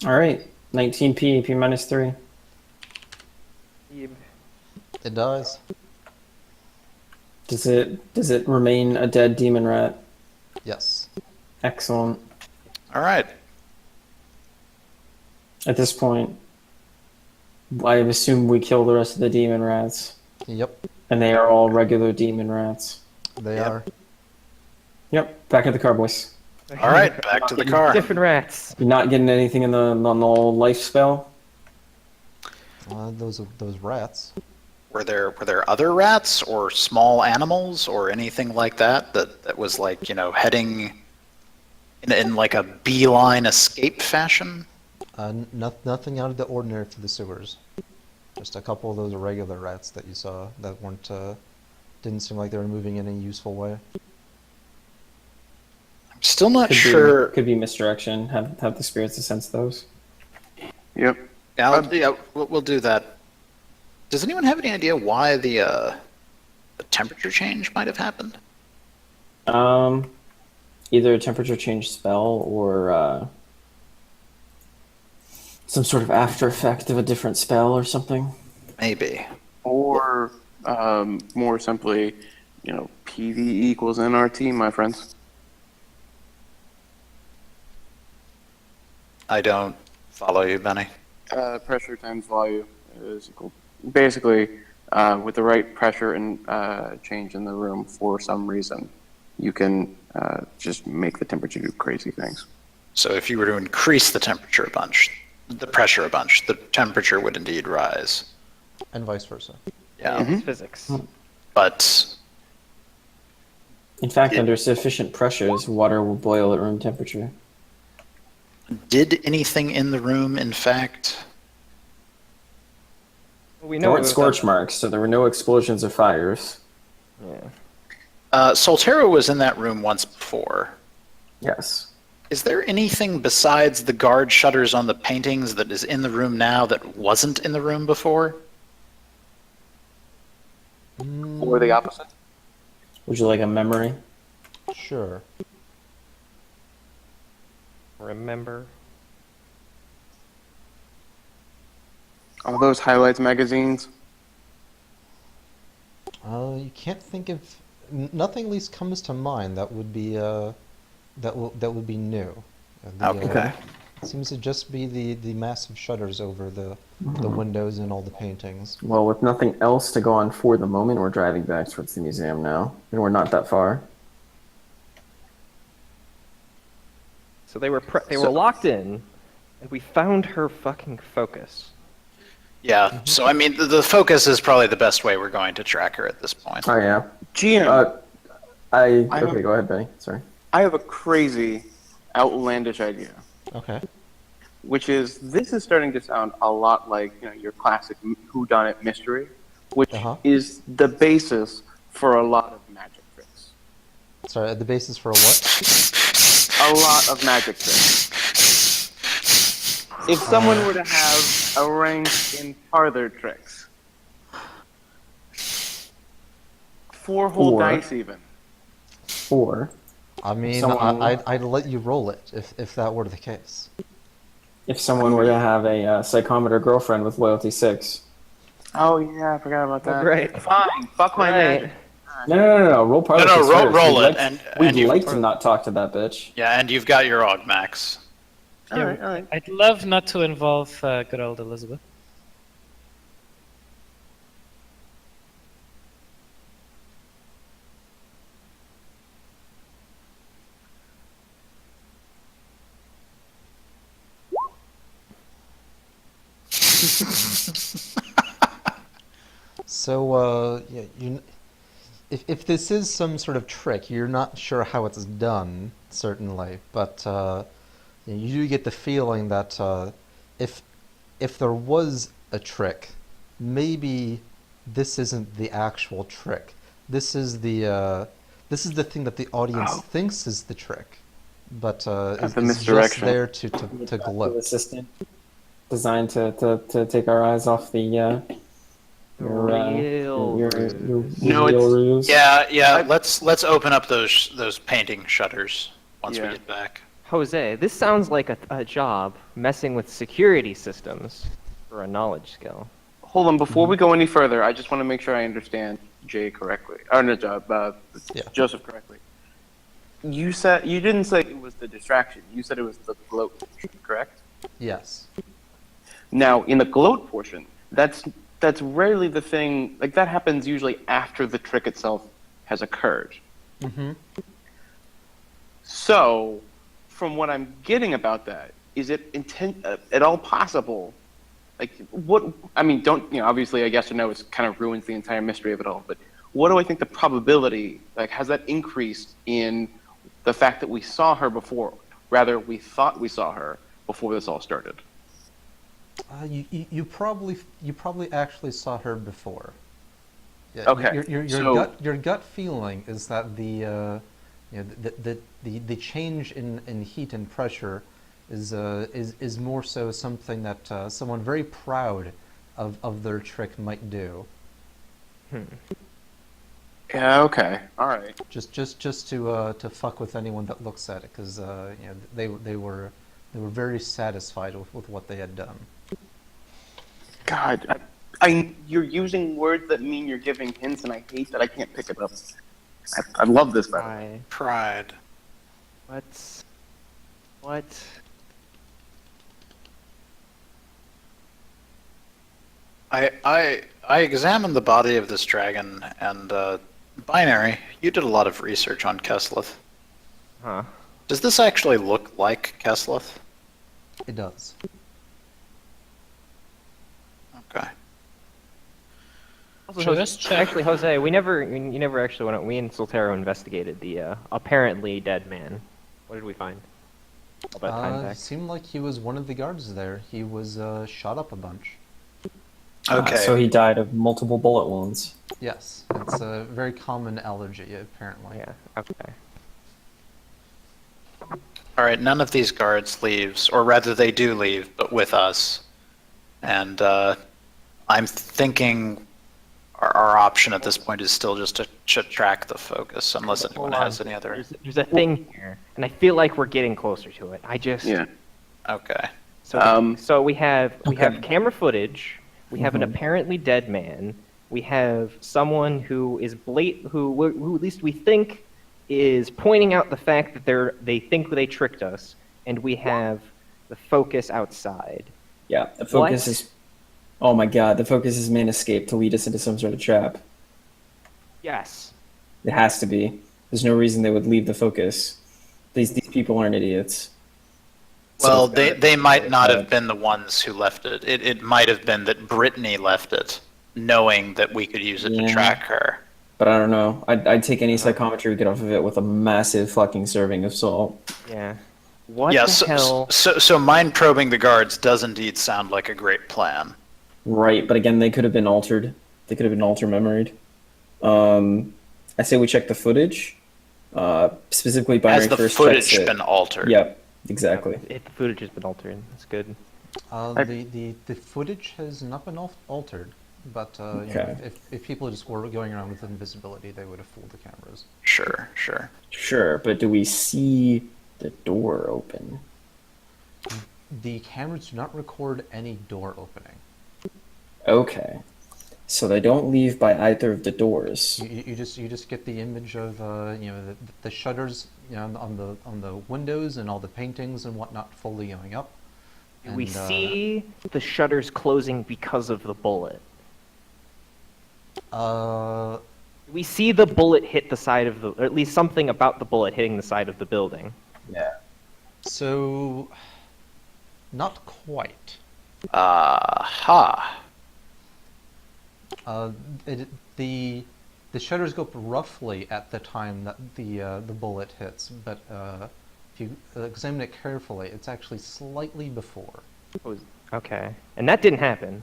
All right, 19 P minus 3. It dies. Does it remain a dead demon rat? Yes. Excellent. All right. At this point, I assume we kill the rest of the demon rats, Yep. and they are all regular demon rats. They Yep. are. Yep, back at the car, boys. All right, back to the car. Different rats. You're not getting anything in on the life spell. Those rats. Were there other rats or small animals or anything like that was heading in like a beeline escape fashion? Nothing out of the ordinary for the sewers. Just a couple of those regular rats that you saw that weren't didn't seem like they were moving in any useful way. I'm still not Could sure. Could be misdirection. Have the spirits to sense those. Yep. Yeah, we'll do that. Does anyone have any idea why the temperature change might have happened? Either a temperature change spell or some sort of after effect of a different spell or something. Maybe. Or more simply, PV equals NRT, my friends. I don't follow you, Benny. Pressure times volume is equal. Basically, with the right pressure and change in the room for some reason, you can just make the temperature do crazy things. So if you were to increase the temperature a bunch, the pressure a bunch, the temperature would indeed rise. And vice versa. Yeah. It's physics. But In fact, under sufficient pressures, water will boil at room temperature. did anything in the room, in fact? We There know weren't it was scorch marks, so there were no explosions or fires. Yeah. Soltero was in that room once before. Yes. Is there anything besides the guard shutters on the paintings that is in the room now that wasn't in the room before? Or the opposite? Would you like a memory? Sure. Remember. All those highlights magazines? You can't think of nothing. At least comes to mind that would be that would be new. Okay. Seems to just be the massive shutters over the windows and all the paintings. Well, with nothing else to go on for the moment, we're driving back towards the museum now, and we're not that far. So they were locked in, and we found her fucking focus. Yeah, so I mean, the focus is probably the best way we're going to track her at this point. Oh yeah. GM, Okay, go ahead, Benny. Sorry. I have a crazy, outlandish idea, Okay. which is this is starting to sound a lot like your classic whodunit mystery, which is the basis for a lot of magic tricks. Sorry, the basis for a what? A lot of magic tricks. If someone were to have a rank in parlor tricks, 4 whole Or- dice even. Or I mean, Someone- I'd let you roll it if that were the case. if someone were to have a psychometer girlfriend with loyalty 6. Oh yeah, I forgot about that. Right. Fine, fuck my Right. magic. No. Roll parlor No, tricks roll- first. roll We'd it, like- and we'd you- like to not talk to that bitch. Yeah, and you've got your augmax. All right. I'd love not to involve good old Elizabeth. So, yeah, if this is some sort of trick, you're not sure how it's done, certainly, but you do get the feeling that if there was a trick, maybe this isn't the actual trick. This is the thing that the audience thinks is the trick, but is the just misdirection. there to Active gloat. assistant designed to take our eyes off the your Real ruse. No, real it's- ruse. Yeah. Let's open up those painting shutters once we Yeah. get back. Jose, this sounds like a job messing with security systems for a knowledge skill. Hold on, before we go any further, I just want to make sure I understand Jay correctly, or no, Yeah. Joseph correctly. You didn't say it was the distraction. You said it was the gloat portion, correct? Yes. Now, in the gloat portion, that's rarely the thing. Like that happens usually after the trick itself has occurred. Mm-hmm. So, from what I'm getting about that, is it at all possible? Like, what? I mean, obviously, a yes or no is kind of ruins the entire mystery of it all. But what do I think the probability? Like, has that increased in the fact that we saw her before? Rather, we thought we saw her before this all started. You probably actually saw her before. Yeah, Okay, Your gut feeling is that the change in heat and pressure is more so something that someone very proud of their trick might do. Yeah. Okay. All right. Just to fuck with anyone that looks at it, because they were very satisfied with what they had done. God, you're using words that mean you're giving hints, and I hate that I can't pick it up. I love this battle. Pride. What? I examined the body of this dragon, and Binary, you did a lot of research on Kesslith. Huh? Does this actually look like Kesslith? It does. Okay. Sure, let's check. Actually, Jose, you never actually went out. We and Soltero investigated the apparently dead man. What did we find? About time It back. seemed like he was one of the guards there. He was shot up a bunch. Okay. So he died of multiple bullet wounds. Yes, it's a very common allergy, apparently. Yeah. Okay. All right, none of these guards leaves, or rather they do leave, but with us. And I'm thinking our option at this point is still just to track the focus, unless anyone Hold on. has any other... There's a thing here, and I feel like we're getting closer to it. Yeah. Okay. So we have Okay. camera footage. We have an apparently dead man. We have someone who is who at least we think is pointing out the fact that they think they tricked us, and we have the focus outside. Yeah, the focus What? is. Oh my god, the focus is main escape to lead us into some sort of trap. Yes. It has to be. There's no reason they would leave the focus. These people aren't idiots. Well, So it's they might gotta- not have been the ones who left it. It might have been that Brittany left it, knowing that we could use it to Yeah. track her. But I don't know. I'd take any psychometry we get off of it with a massive fucking serving of salt. Yeah. What Yeah, the hell? so mind probing the guards does indeed sound like a great plan. Right, but again, they could have been altered. They could have been alter memoried. I say we check the footage. Specifically, binary Has the first footage checks it. been altered? Yep, exactly. The footage has been altered. That's good. The footage has not been altered, but you know, Okay. if people just were going around with invisibility, they would have fooled the cameras. Sure. Sure, but do we see the door open? The cameras do not record any door opening. Okay. So they don't leave by either of the doors. You just get the image of you know the shutters, you know, on the windows and all the paintings and whatnot fully going up. We And, see the shutters closing because of the bullet. We see the bullet hit the side of the, or at least something about the bullet hitting the side of the building. Yeah. So, not quite. Aha. The shutters go up roughly at the time that the bullet hits, but if you examine it carefully, it's actually slightly before. Okay, and that didn't happen.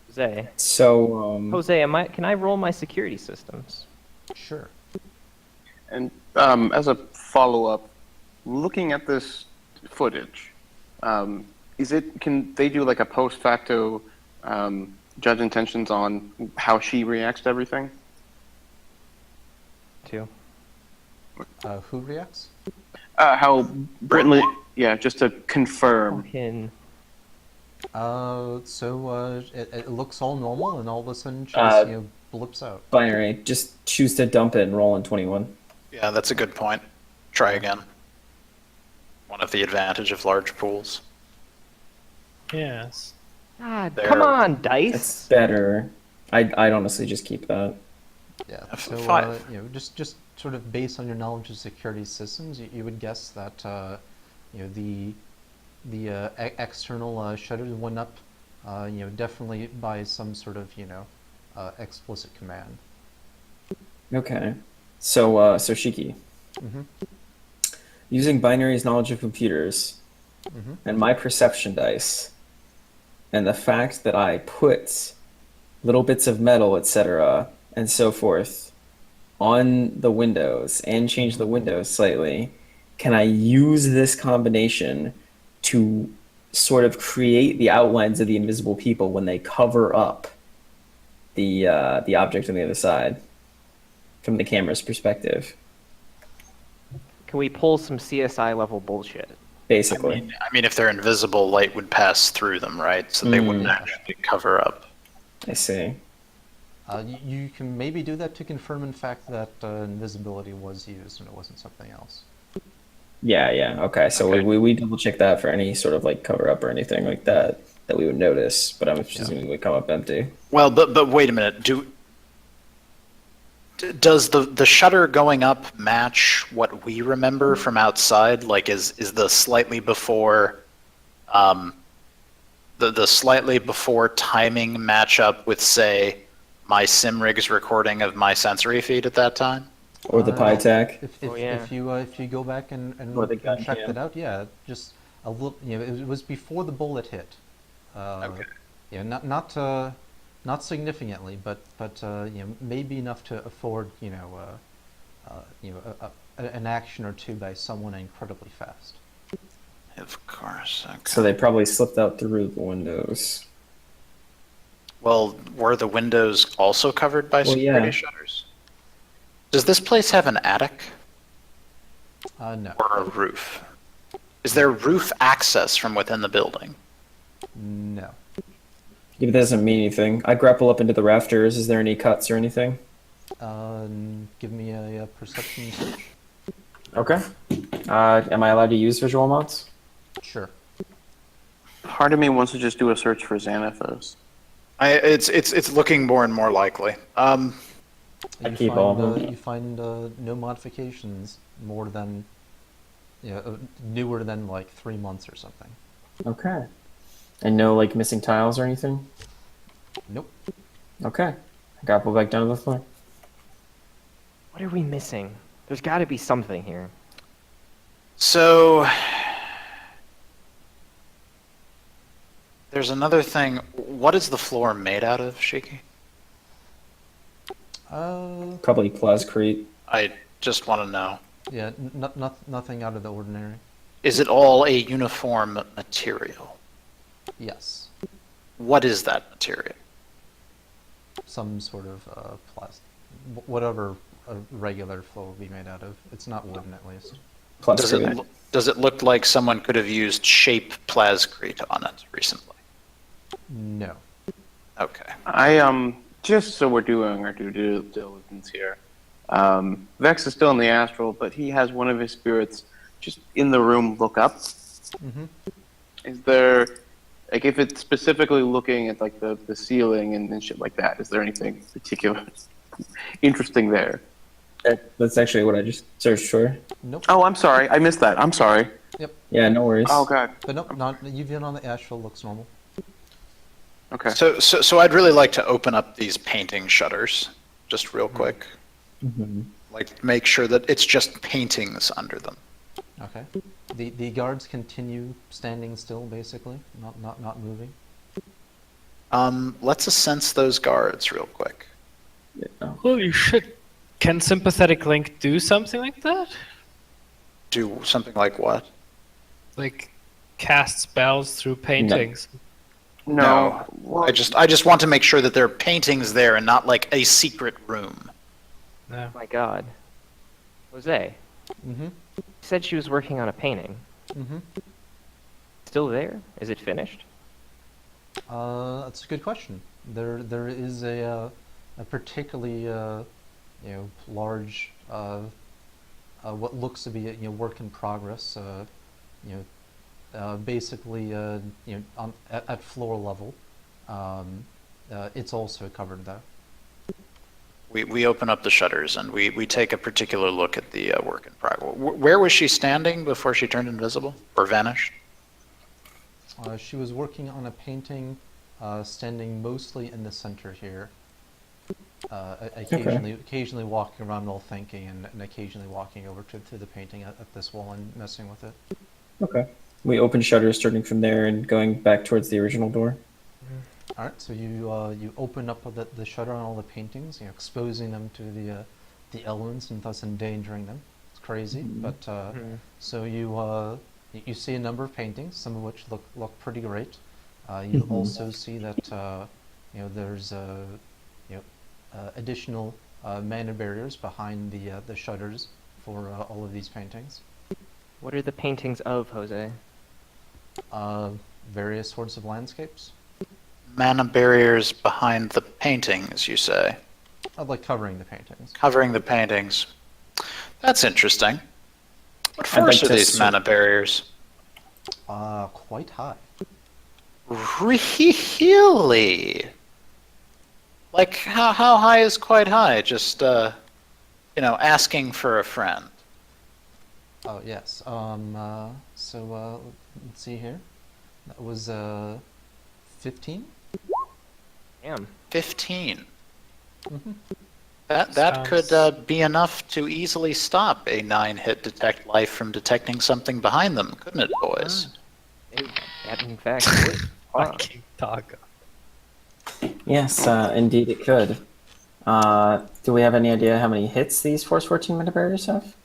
Jose, So, can I roll my security systems? Sure. And as a follow-up, looking at this footage, can they do like a post facto judge intentions on how she reacts to everything? Two. Who reacts? How Brittany? Yeah, just to confirm. Fucking. It looks all normal, and all of a sudden she Uh, just blips out. binary, just choose to dump it and roll in 21. Yeah, that's a good point. Try again. One of the advantage of large pools. Yes. God, There. come on, It's dice. better. I'd honestly just keep that. Yeah. F- So five. you know, just sort of based on your knowledge of security systems, you would guess that you know the external shutters went up, you know, definitely by some sort of explicit command. Okay. So Shiki, Mm-hmm. using binary's knowledge of computers Mm-hmm. and my perception dice, and the fact that I put little bits of metal, etc., and so forth on the windows and change the windows slightly, can I use this combination to sort of create the outlines of the invisible people when they cover up the object on the other side from the camera's perspective, Can we pull some CSI level bullshit? basically? I mean, if they're invisible, light would pass through them, right? So they wouldn't actually cover up. I see. You can maybe do that to confirm, in fact, that invisibility was used and it wasn't something else. Yeah. Okay. So Okay. we double check that for any sort of like cover up or anything like that we would notice, but I'm assuming we come up empty. Well, but wait a minute. Does the shutter going up match what we remember from outside? Like, is the slightly before, the slightly before timing match up with, say, my Simrig's recording of my sensory feed at that time? Or the PyTac. If you go back and Or the gun check cam. that out, yeah, just a little. You know, it was before the bullet hit. Okay. Yeah, not significantly, but you know, maybe enough to afford an action or two by someone incredibly fast. Of course. Okay. So they probably slipped out through the windows. Well, were the windows also covered by Well, security yeah. shutters? Does this place have an attic No, or a roof? Is there roof access from within the building? no. If it doesn't mean anything, I grapple up into the rafters. Is there any cuts or anything? Give me a perception search. Okay. Am I allowed to use visual mods? Sure. Part of me wants to just do a search for Xanathos. It's looking more and more likely. You keep find, all of them. You find no modifications more than, newer than like 3 months or something. Okay. And no like missing tiles or anything? Nope. Okay. I grapple back down to the floor. What are we missing? There's got to be something here. So there's another thing. What is the floor made out of, Shiki? Probably plascrete. I just want to know. Yeah, nothing out of the ordinary. Is it all a uniform material? Yes. What is that material? Some sort of plastic. Whatever a regular floor would be made out of. It's not wooden, at least. Plascrete. Does it look like someone could have used shape plascrete on it recently? No. Okay. Just so we're doing our due diligence here. Vex is still in the astral, but he has one of his spirits just in the room look up. Mm-hmm. Is there, like, if it's specifically looking at like the ceiling and shit like that, is there anything particular interesting there? That's actually what I just searched for. Nope. Oh, I'm sorry, I missed that. I'm sorry. Yeah, no worries. Oh god. But nope, not UV on the astral looks normal. Okay. So I'd really like to open up these painting shutters, just real quick. Mhm. Like, make sure that it's just paintings under them. Okay. The guards continue standing still, basically, not moving. Let's sense those guards real quick. Yeah. Holy shit. Can Sympathetic Link do something like that? Do something like what? Like, cast spells through paintings? No. Well, I just want to make sure that there are paintings there and not like a secret room. No. Oh my god. Jose, Mm-hmm. you said she was working on a painting. Mm-hmm. Still there? Is it finished? That's a good question. There is a particularly large what looks to be a work in progress. Basically at floor level. It's also covered though. We open up the shutters and we take a particular look at the work in progress. Where was she standing before she turned invisible or vanished? She was working on a painting, standing mostly in the center here. Occasionally walking around while thinking, and occasionally walking over to the painting at this wall and messing with it. Okay. We open shutters starting from there and going back towards the original door. All right, so you open up the shutter on all the paintings, exposing them to the elements and thus endangering them. It's crazy, but so you see a number of paintings, some of which look pretty great. You also see that there's additional mana barriers behind the shutters for all of these paintings. What are the paintings of, Jose? Various sorts of landscapes. Mana barriers behind the paintings, you say? Like covering the paintings. Covering the paintings. That's interesting. What I'd like force are to these mana barriers? Quite high. Really? Like, how high is quite high? Just, asking for a friend. Oh, yes. So, let's see here. That was, 15? Damn. 15. Mm-hmm. That Sounds- could be enough to easily stop a 9-hit detect life from detecting something behind them, couldn't it, boys? That in fact would. Wow. Fucking taco. Yes, indeed it could. Do we have any idea how many hits these Force 14 mana barriers have?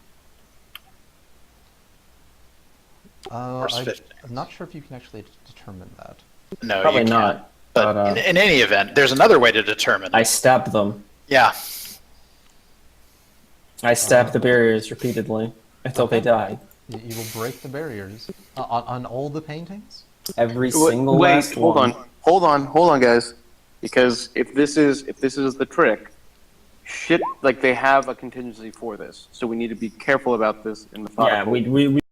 Force 15. I'm not sure if you can actually determine that. No, Probably you can't. not. But But in any event, there's another way to determine I it. stabbed them. Yeah. I stabbed the barriers repeatedly until they Okay. died. You will break the barriers on all the paintings. Every single Wait, last hold one. on. hold on, guys, because if this is the trick, shit, like they have a contingency for this, so we need to be careful about this and methodical. Yeah, we